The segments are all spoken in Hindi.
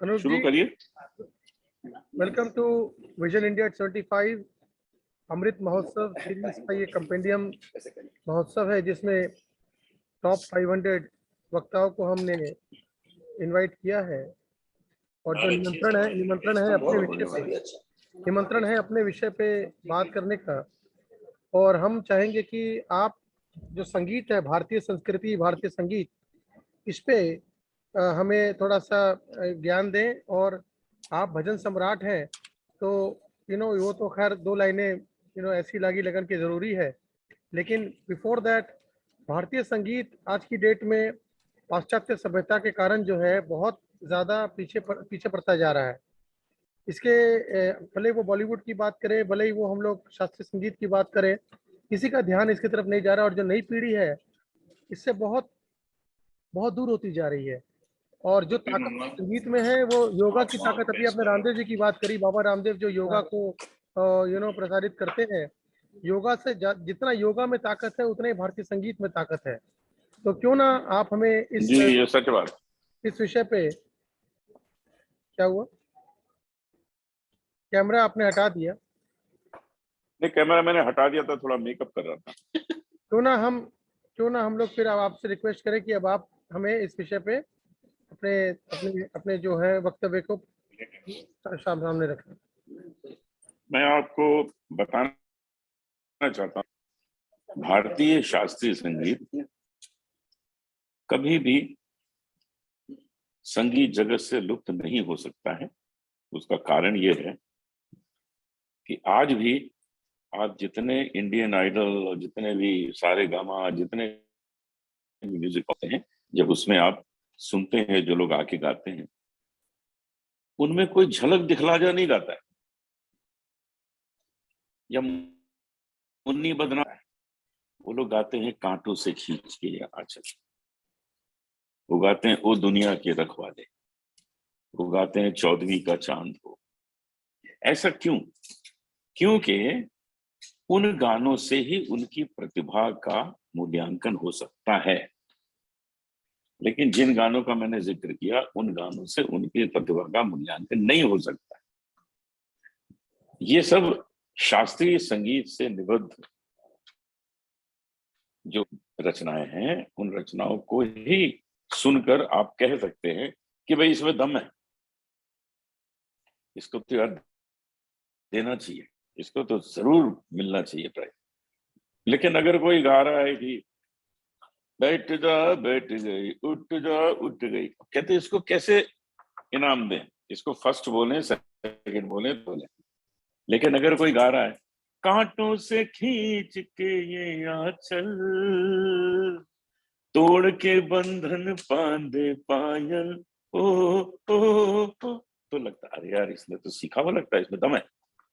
अनुज शुरू जी, करिए। Welcome to vision India 75 Amrit Mahotsav series का ये कंपेंडियम महोत्सव है, जिसमें टॉप 500 वक्ताओं को हमने इनवाइट किया है। और जो निमंत्रण है अपने विषय पे बात करने का। और हम चाहेंगे कि आप जो संगीत है, भारतीय संस्कृति, भारतीय संगीत, इस पे हमें थोड़ा सा ज्ञान दें। और आप भजन सम्राट हैं, तो वो तो खैर दो लाइनें ऐसी लागी लगन की ज़रूरी है। लेकिन बिफोर दैट, भारतीय संगीत आज की डेट में पाश्चात्य सभ्यता के कारण जो है बहुत ज़्यादा पीछे पड़ता जा रहा है। इसके भले वो बॉलीवुड की बात करें, भले ही वो हम लोग शास्त्रीय संगीत की बात करें, किसी का ध्यान इसकी तरफ नहीं जा रहा। और जो नई पीढ़ी है, इससे बहुत बहुत दूर होती जा रही है। और जो ताकत संगीत में है, वो योगा की ताकत। अभी आपने रामदेव जी की बात करी, बाबा रामदेव जो योगा को प्रसारित करते हैं। योगा से जितना योगा में ताकत है, उतना ही भारतीय संगीत में ताकत है। तो क्यों ना आप हमें जी, ये सच बात। इस विषय पे। क्या हुआ? कैमरा आपने हटा दिया? नहीं, कैमरा मैंने हटा दिया था, थोड़ा मेकअप कर रहा था। क्यों ना हम लोग फिर अब आपसे रिक्वेस्ट करें कि अब आप हमें इस विषय पे अपने अपने अपने जो है वक्तव्य को सामने रखें। मैं आपको बताना चाहता हूँ, भारतीय शास्त्रीय संगीत कभी भी संगीत जगत से लुप्त नहीं हो सकता है। उसका कारण ये है कि आज भी आप जितने इंडियन आइडल और जितने भी सारे गामा, जितने भी म्यूजिक होते हैं, जब उसमें आप सुनते हैं जो लोग आके गाते हैं, उनमें कोई झलक दिखला जा नहीं गाता है या मुन्नी बदना। वो लोग गाते हैं कांटों से खींच के या आंचल। वो गाते हैं ओ दुनिया के रखवाले। वो गाते हैं 14वीं का चांद हो। ऐसा क्यों? क्योंकि उन गानों से ही उनकी प्रतिभा का मूल्यांकन हो सकता है। लेकिन जिन गानों का मैंने जिक्र किया, उन गानों से उनकी प्रतिभा का मूल्यांकन नहीं हो सकता। ये सब शास्त्रीय संगीत से निबद्ध जो रचनाएं हैं, उन रचनाओं को ही सुनकर आप कह सकते हैं कि भाई इसमें दम है, इसको तो यार देना चाहिए, इसको तो जरूर मिलना चाहिए प्राइज। लेकिन अगर कोई गा रहा है कि बैठ जा बैठ गई, उठ जा उठ गई, कहते इसको कैसे इनाम दें? इसको फर्स्ट बोले, सेकंड बोले। लेकिन अगर कोई गा रहा है कांटों से खींच के ये आंचल, तोड़ के बंधन बांधे पायल, ओ, तो लगता है अरे यार इसने तो सीखा हुआ लगता है, इसमें दम है।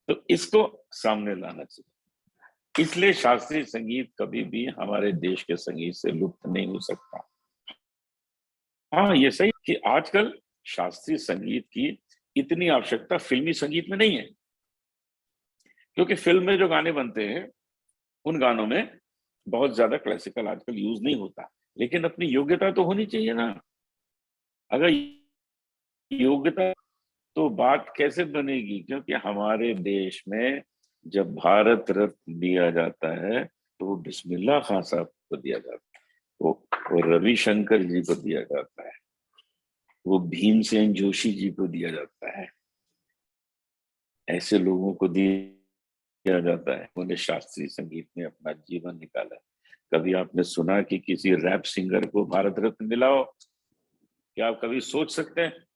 तो इसको सामने लाना चाहिए। इसलिए शास्त्रीय संगीत कभी भी हमारे देश के संगीत से लुप्त नहीं हो सकता। हाँ, ये सही कि आजकल शास्त्रीय संगीत की इतनी आवश्यकता फिल्मी संगीत में नहीं है, क्योंकि फिल्म में जो गाने बनते हैं उन गानों में बहुत ज्यादा क्लासिकल आजकल यूज नहीं होता। लेकिन अपनी योग्यता तो होनी चाहिए ना। अगर योग्यता, तो बात कैसे बनेगी? क्योंकि हमारे देश में जब भारत रत्न दिया जाता है तो वो बिस्मिल्लाह खान साहब को दिया जाता है, वो रविशंकर जी को दिया जाता है, वो भीमसेन जोशी जी को दिया जाता है। ऐसे लोगों को दिया जाता है। उन्होंने शास्त्रीय संगीत में अपना जीवन निकाला। कभी आपने सुना कि किसी रैप सिंगर को भारत रत्न मिला हो? क्या आप कभी सोच सकते हैं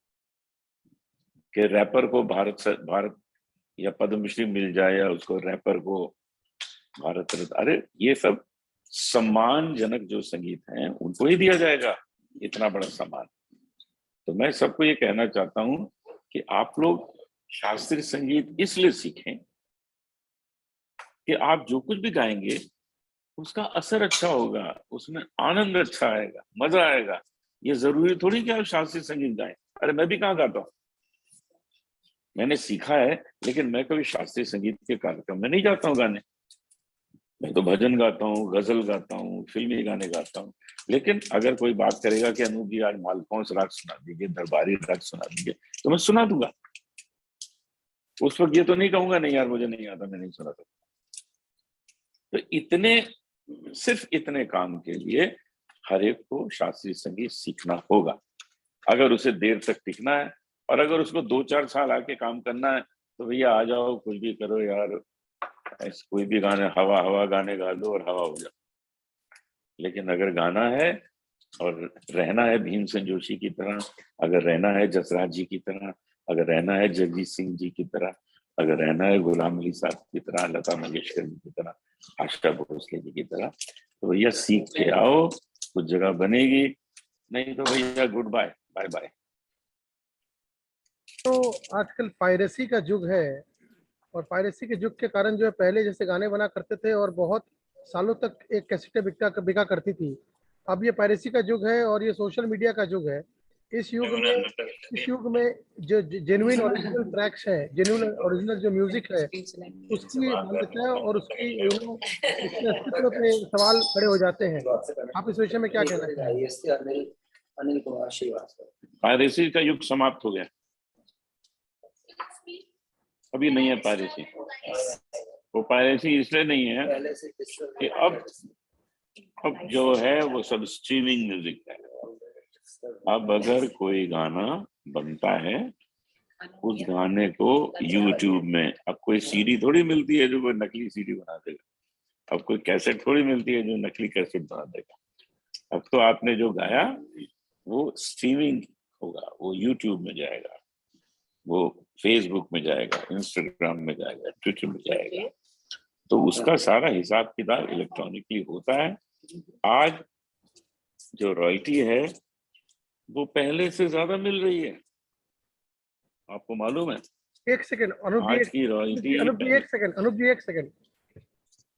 कि रैपर को भारत या पद्मश्री मिल जाए, या उसको रैपर को भारत रत्न? अरे ये सब सम्मानजनक जो संगीत हैं उनको ही दिया जाएगा इतना बड़ा सम्मान। तो मैं सबको ये कहना चाहता हूं कि आप लोग शास्त्रीय संगीत इसलिए सीखें कि आप जो कुछ भी गाएंगे उसका असर अच्छा होगा, उसमें आनंद अच्छा आएगा, मजा आएगा। ये जरूरी थोड़ी कि आप शास्त्रीय संगीत गाएं। अरे मैं भी कहाँ गाता हूँ, मैंने सीखा है, लेकिन मैं कभी शास्त्रीय संगीत के कार्यक्रम में नहीं जाता हूँ गाने। मैं तो भजन गाता हूँ, गजल गाता हूँ, फिल्मी गाने गाता हूँ। लेकिन अगर कोई बात करेगा कि अनूप जी आज मालकौंस राग सुना दीजिए, दरबारी राग सुना दीजिए, तो मैं सुना दूंगा। उस वक्त ये तो नहीं कहूंगा नहीं यार मुझे नहीं आता, मैं नहीं सुना सकता। तो इतने, सिर्फ इतने काम के लिए हर एक को शास्त्रीय संगीत सीखना होगा, अगर उसे देर तक टिकना है। और अगर उसको 2-4 साल आके काम करना है तो भैया आ जाओ, कुछ भी करो यार, ऐसे कोई भी गाने हवा हवा गाने गा लो और हवा हो जाओ। लेकिन अगर गाना है और रहना है भीमसेन जोशी की तरह, अगर रहना है जसराज जी की तरह, अगर रहना है जगजीत सिंह जी की तरह, अगर रहना है गुलाम अली साहब की तरह, लता मंगेशकर जी की तरह, आशा भोसले जी की तरह, तो भैया सीख के आओ, कुछ जगह बनेगी। नहीं तो भैया गुड बाय, बाय बाय। तो आजकल पायरेसी का युग है, और पायरेसी के युग के कारण जो है पहले जैसे गाने बना करते थे और बहुत सालों तक एक कैसेटें बिका करती थी, अब ये पायरेसी का युग है और ये सोशल मीडिया का युग है। इस युग में जो जेन्युइन ओरिजिनल ट्रैक्स है, जेन्युइन ओरिजिनल जो म्यूजिक है, उसकी मान्यता है और उसकी उसके अस्तित्व पे सवाल खड़े हो जाते हैं। आप इस विषय में क्या कहना चाहेंगे? अनिल कुमार श्रीवास्तव। पायरेसी का युग समाप्त हो गया, अभी नहीं है पायरेसी। वो पायरेसी इसलिए नहीं है कि अब जो है वो सब स्ट्रीमिंग म्यूजिक है। अब अगर कोई गाना बनता है, उस गाने को यूट्यूब में, अब कोई सीडी थोड़ी मिलती है जो कोई नकली सीडी बना देगा, अब कोई कैसेट थोड़ी मिलती है जो नकली कैसेट बना देगा। अब तो आपने जो गाया वो स्ट्रीमिंग होगा, वो यूट्यूब में जाएगा, वो फेसबुक में जाएगा, इंस्टाग्राम में जाएगा, ट्विटर में जाएगा। तो उसका सारा हिसाब किताब इलेक्ट्रॉनिकली होता है। आज जो रॉयल्टी है वो पहले से ज्यादा मिल रही है, आपको मालूम है। एक सेकंड अनूप जी, आज की रॉयल्टी अनूप जी एक सेकंड, अनूप जी एक सेकंड।